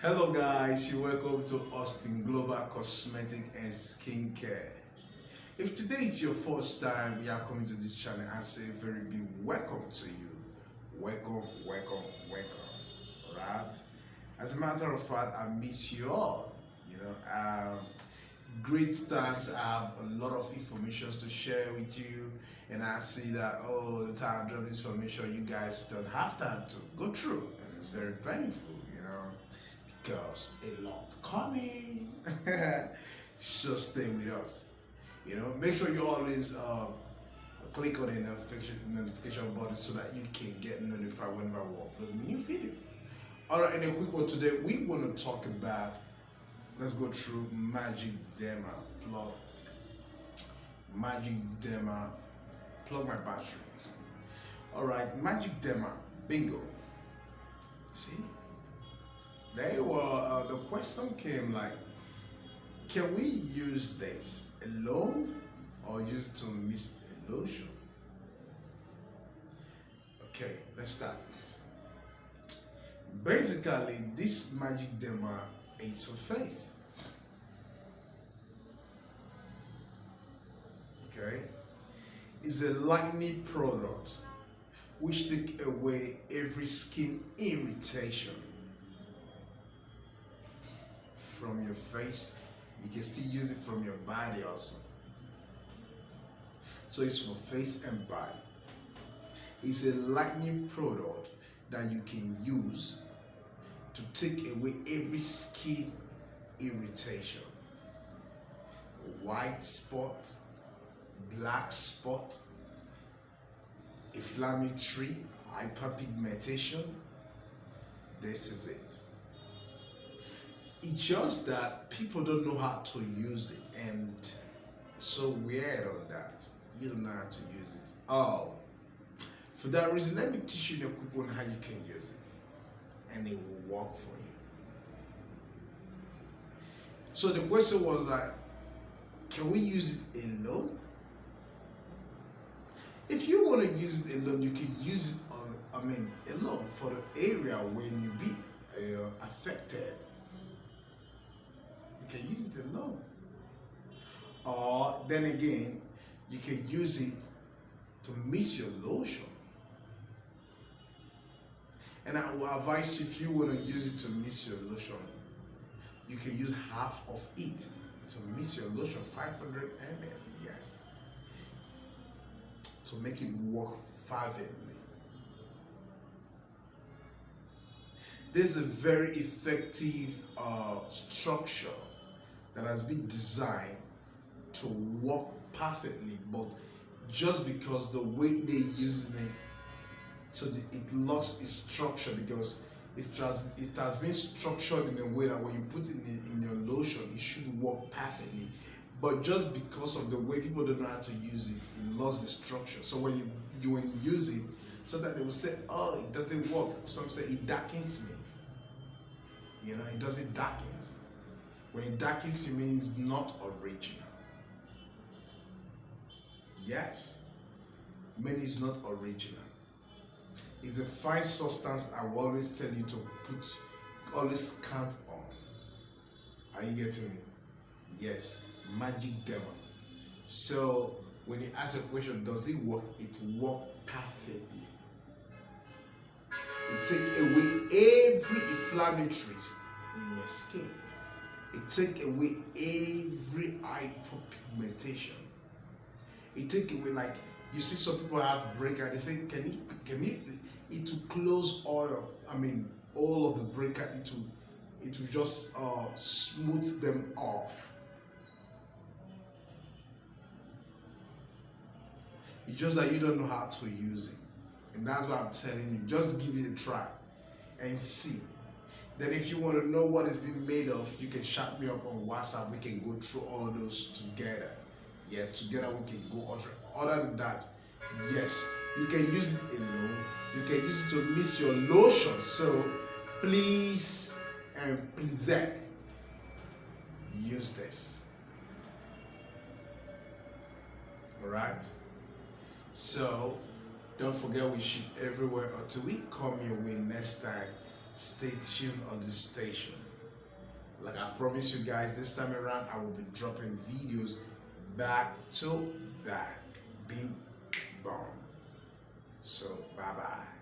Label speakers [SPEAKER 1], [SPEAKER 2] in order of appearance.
[SPEAKER 1] Hello guys, you're welcome to Austin Global Cosmetic and Skincare. If today is your first time you are coming to this channel, I say a very big welcome to you. Welcome. Alright? As a matter of fact, I miss you all. Great times. I have a lot of information to share with you, and I see that the time I drop this information, you guys don't have time to go through, and it's very painful, because a lot coming. So stay with us. Make sure you always click on the notification button so that you can get notified whenever we upload a new video. Alright, and a quick one today, we want to talk about, let's go through Magic Derma. Plug my battery. Alright, Magic Derma, bingo. See? They were, the question came like, can we use this alone or use it to mix a lotion? Okay, let's start. Basically, this Magic Derma is for face. Okay, it's a lightning product which take away every skin irritation from your face. You can still use it from your body also. So it's for face and body. It's a lightning product that you can use to take away every skin irritation. White spot, black spot, inflammatory, hyperpigmentation. This is it. It's just that people don't know how to use it, and so weird on that. You don't know how to use it. For that reason, let me teach you in a quick one how you can use it, and it will work for you. So the question was like, can we use it alone? If you want to use it alone, you can use it alone for the area when you be affected. You can use it alone. Or then again, you can use it to mix your lotion. And I will advise, if you want to use it to mix your lotion, you can use half of it to mix your lotion, 500 ml, yes, to make it work fervently. There's a very effective structure that has been designed to work perfectly, but just because the way they're using it, so it lost its structure, because it has been structured in a way that when you put it in your lotion, it should work perfectly. But just because of the way people don't know how to use it, it lost the structure. So when you use it, sometimes they will say, "Oh, it doesn't work." Some say it darkens me. It doesn't darkens. When it darkens, it means it's not original. Yes, meaning it's not original. It's a fine substance I will always tell you to always count on. Are you getting me? Yes, Magic Derma. So when you ask a question, does it work? It works perfectly. It takes away every inflammatories in your skin. It takes away every hyperpigmentation. It takes away, like, you see some people have breakout, they say, can it to close all of the breakout, it will just smooth them off. It's just that you don't know how to use it. And that's why I'm telling you, just give it a try and see. Then if you want to know what it's been made of, you can chat me up on WhatsApp. We can go through all those together. Yes, together we can go on. Other than that, yes, you can use it alone. You can use it to mix your lotion. So please and please use this. Alright? So don't forget, we ship everywhere. Until we come your way next time, stay tuned on this station. Like I promised you guys, this time around I will be dropping videos back to back. Bing bong. So bye bye.